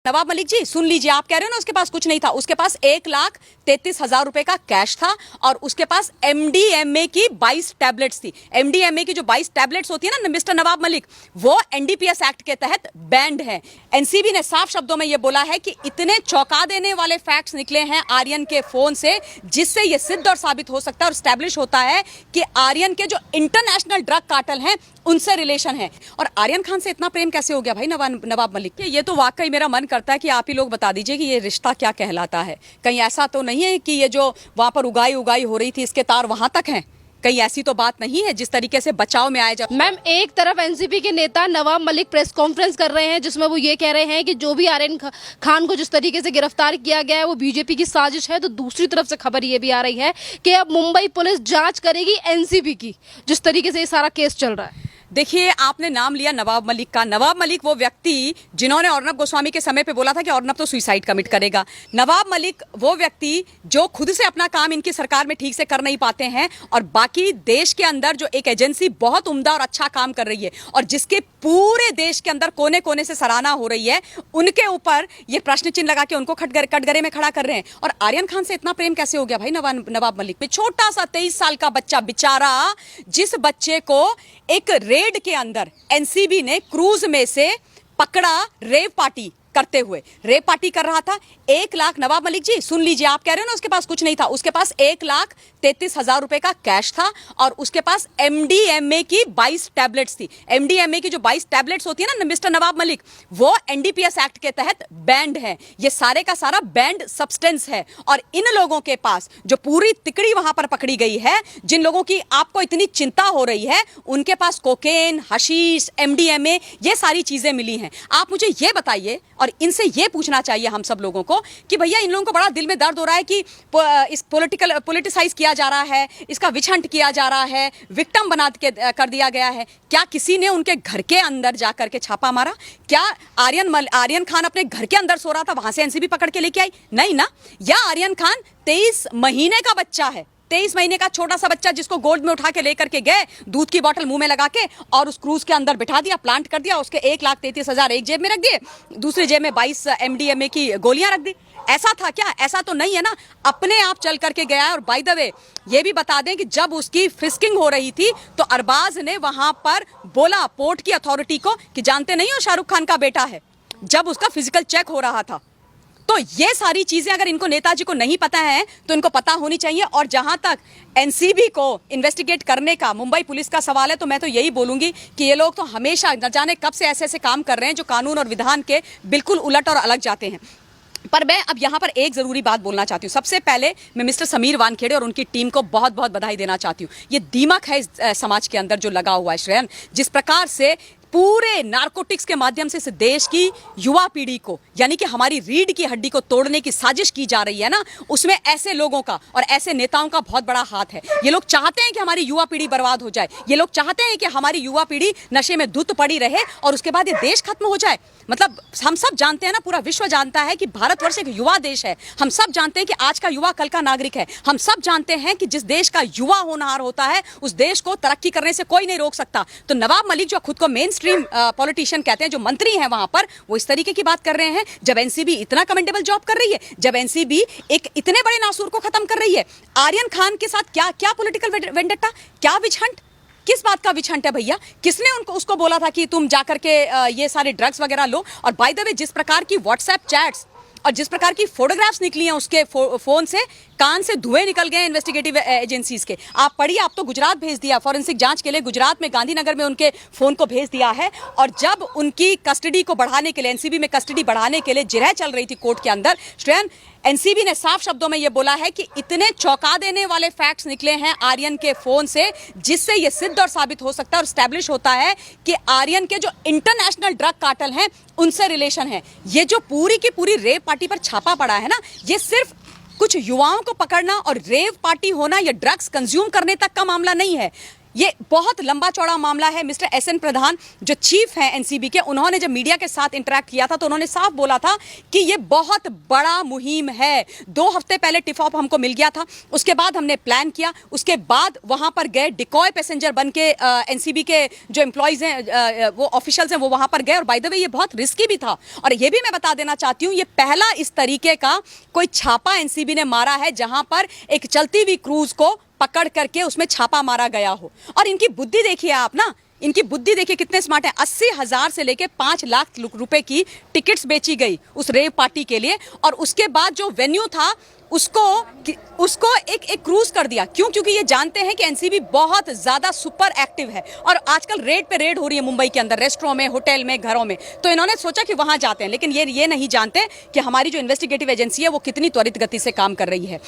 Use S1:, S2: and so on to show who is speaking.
S1: नवाब मलिक जी सुन लीजिए, आप कह रहे हो ना उसके पास कुछ नहीं था, उसके पास 1,33,000 रुपए का कैश था और उसके पास एमडीएमए की 22 टैबलेट्स थी। एमडीएमए की जो 22 टैबलेट्स होती है ना मिस्टर नवाब मलिक, वो एनडीपीएस एक्ट के तहत बैंड है। एनसीबी ने साफ शब्दों में यह बोला है कि इतने चौंका देने वाले फैक्ट्स निकले हैं आर्यन के फोन से, जिससे यह सिद्ध और साबित हो सकता है और स्टैब्लिश होता है कि आर्यन के जो इंटरनेशनल ड्रग कार्टेल हैं उनसे रिलेशन है। और आर्यन खान से इतना प्रेम कैसे हो गया भाई नवाब मलिक के? ये तो वाकई मेरा मन करता है कि आप ही लोग बता दीजिए कि ये रिश्ता क्या कहलाता है। कहीं ऐसा तो नहीं है कि ये जो वहां पर उगाई हो रही थी इसके तार वहां तक हैं? कहीं ऐसी तो बात नहीं है जिस तरीके से बचाव में आए जा।
S2: मैम, एक तरफ एनसीपी के नेता नवाब मलिक प्रेस कॉन्फ्रेंस कर रहे हैं जिसमें वो ये कह रहे हैं कि जो भी आर्यन खान को जिस तरीके से गिरफ्तार किया गया है वो बीजेपी की साजिश है, तो दूसरी तरफ से खबर ये भी आ रही है कि अब मुंबई पुलिस जांच करेगी एनसीपी की, जिस तरीके से ये सारा केस चल रहा है।
S1: देखिए, आपने नाम लिया नवाब मलिक का। नवाब मलिक वो व्यक्ति जिन्होंने अर्नब गोस्वामी के समय पे बोला था कि अर्नब तो सुसाइड कमिट करेगा। नवाब मलिक वो व्यक्ति जो खुद से अपना काम इनकी सरकार में ठीक से कर नहीं पाते हैं और बाकी देश के अंदर जो एक एजेंसी बहुत उम्दा और अच्छा काम कर रही है और जिसके पूरे देश के अंदर कोने कोने से सराहना हो रही है, उनके ऊपर ये प्रश्न चिन्ह लगा के उनको कटघरे में खड़ा कर रहे हैं। और आर्यन खान से इतना प्रेम कैसे हो गया भाई नवाब मलिक पे? छोटा सा 23 साल का बच्चा बेचारा, जिस बच्चे को एक रेड के अंदर एनसीबी ने क्रूज में से पकड़ा रेव पार्टी करते हुए, रेव पार्टी कर रहा था। 1 लाख, नवाब मलिक जी सुन लीजिए, आप कह रहे हो ना उसके पास कुछ नहीं था, उसके पास 1,33,000 रुपए का कैश था और उसके पास एमडीएमए की 22 टैबलेट्स थी। एमडीएमए की जो 22 टैबलेट्स होती है ना मिस्टर नवाब मलिक, वो एनडीपीएस एक्ट के तहत बैंड है। ये सारे का सारा बैंड सब्सटेंस है और इन लोगों के पास जो पूरी तिकड़ी वहां पर पकड़ी गई है, जिन लोगों की आपको इतनी चिंता हो रही है, उनके पास कोकेन, हशीश, एमडीएमए, ये सारी चीजें मिली हैं। आप मुझे ये बताइए और इनसे ये पूछना चाहिए हम सब लोगों को कि भैया इन लोगों को बड़ा दिल में दर्द हो रहा है कि इस पॉलिटिसाइज किया जा रहा है, इसका विच हंट किया जा रहा है, विक्टिम बना के कर दिया गया है। क्या किसी ने उनके घर के अंदर जाकर के छापा मारा? क्या आर्यन खान अपने घर के अंदर सो रहा था, वहां से एनसीबी पकड़ के लेके आई? नहीं ना। या आर्यन खान 23 महीने का बच्चा है, 23 महीने का छोटा सा बच्चा जिसको गोल्ड में उठा के लेकर के गए, दूध की बोतल मुंह में लगा के और उस क्रूज के अंदर बिठा दिया, प्लांट कर दिया, उसके 1,33,000 एक जेब में रख दिए, दूसरी जेब में 22 एमडीएमए की गोलियां रख दी। ऐसा था क्या? ऐसा तो नहीं है ना। अपने आप चल करके गया। और बाय द वे ये भी बता दें कि जब उसकी फ्रिस्किंग हो रही थी तो अरबाज ने वहां पर बोला पोर्ट की अथॉरिटी को कि जानते नहीं हो शाहरुख खान का बेटा है, जब उसका फिजिकल चेक हो रहा था। तो ये सारी चीजें अगर इनको नेताजी को नहीं पता है तो इनको पता होनी चाहिए। और जहां तक एनसीबी को इन्वेस्टिगेट करने का मुंबई पुलिस का सवाल है, तो मैं तो यही बोलूंगी कि ये लोग तो हमेशा न जाने कब से ऐसे ऐसे काम कर रहे हैं जो कानून और विधान के बिल्कुल उलट और अलग जाते हैं। पर मैं अब यहाँ पर एक जरूरी बात बोलना चाहती हूँ। सबसे पहले मैं मिस्टर समीर वानखेड़े और उनकी टीम को बहुत बहुत बधाई देना चाहती हूँ। ये दीमक है इस समाज के अंदर जो लगा हुआ है श्रेयन, जिस प्रकार से पूरे नारकोटिक्स के माध्यम से इस देश की युवा पीढ़ी को, यानी कि हमारी रीढ़ की हड्डी को तोड़ने की साजिश की जा रही है ना, उसमें ऐसे लोगों का और ऐसे नेताओं का बहुत बड़ा हाथ है। ये लोग चाहते हैं कि हमारी युवा पीढ़ी बर्बाद हो जाए, ये लोग चाहते हैं कि हमारी युवा पीढ़ी नशे में धुत पड़ी रहे और उसके बाद ये देश खत्म हो जाए। मतलब हम सब जानते हैं ना, पूरा विश्व जानता है कि भारतवर्ष एक युवा देश है। हम सब जानते हैं कि आज का युवा कल का नागरिक है। हम सब जानते हैं कि जिस देश का युवा होनहार होता है उस देश को तरक्की करने से कोई नहीं रोक सकता। तो नवाब मलिक जो खुद को मेन स्ट्रीम पॉलिटिशियन कहते हैं, जो मंत्री हैं वहां पर, वो इस तरीके की बात कर रहे हैं जब एनसीबी इतना कमेंडेबल जॉब कर रही है, जब एनसीबी एक इतने बड़े नासूर को खत्म कर रही है। आर्यन खान के साथ क्या क्या पॉलिटिकल वेंडेटा, क्या विच हंट, किस बात का विच हंट है भैया? किसने उसको बोला था कि तुम जाकर के ये सारे ड्रग्स वगैरह लो? और बाय द वे जिस प्रकार की व्हाट्सएप चैट्स और जिस प्रकार की फोटोग्राफ्स निकली हैं उसके फोन से, कान से धुएं निकल गए इन्वेस्टिगेटिव एजेंसीज के। आप पढ़िए, आप तो गुजरात भेज दिया फॉरेंसिक जांच के लिए, गुजरात में गांधीनगर में उनके फोन को भेज दिया है। और जब उनकी कस्टडी को बढ़ाने के लिए, एनसीबी में कस्टडी बढ़ाने के लिए जिरह चल रही थी कोर्ट के अंदर, श्रेयन, एनसीबी ने साफ शब्दों में यह बोला है कि इतने चौंका देने वाले फैक्ट्स निकले हैं आर्यन के फोन से, जिससे यह सिद्ध और साबित हो सकता है और स्टैब्लिश होता है कि आर्यन के जो इंटरनेशनल ड्रग कार्टेल हैं उनसे रिलेशन है। ये जो पूरी की पूरी रेव पार्टी पर छापा पड़ा है ना, ये सिर्फ कुछ युवाओं को पकड़ना और रेव पार्टी होना या ड्रग्स कंज्यूम करने तक का मामला नहीं है। ये बहुत लंबा चौड़ा मामला है। मिस्टर एसएन प्रधान जो चीफ हैं एनसीबी के, उन्होंने जब मीडिया के साथ इंटरेक्ट किया था तो उन्होंने साफ बोला था कि ये बहुत बड़ा मुहिम है। 2 हफ्ते पहले टिफॉप हमको मिल गया था, उसके बाद हमने प्लान किया, उसके बाद वहां पर गए, डिकॉय पैसेंजर बन के एनसीबी के जो एम्प्लॉइज हैं, वो ऑफिशियल्स हैं, वो वहां पर गए। और बाय द वे ये बहुत रिस्की भी था। और ये भी मैं बता देना चाहती हूँ, ये पहला इस तरीके का कोई छापा एनसीबी ने मारा है जहां पर एक चलती हुई क्रूज को पकड़ करके उसमें छापा मारा गया हो। और इनकी बुद्धि देखिए आप ना, इनकी बुद्धि देखिए कितने स्मार्ट है। 80,000 से लेके 5 लाख रुपए की टिकट्स बेची गई उस रेव पार्टी के लिए, और उसके बाद जो वेन्यू था उसको एक क्रूज कर दिया। क्यों? क्योंकि ये जानते हैं कि एनसीबी बहुत ज्यादा सुपर एक्टिव है और आजकल रेड पे रेड हो रही है मुंबई के अंदर, रेस्टोरों में, होटल में, घरों में। तो इन्होंने सोचा कि वहां जाते हैं, लेकिन ये नहीं जानते कि हमारी जो इन्वेस्टिगेटिव एजेंसी है वो कितनी त्वरित गति से काम कर रही है।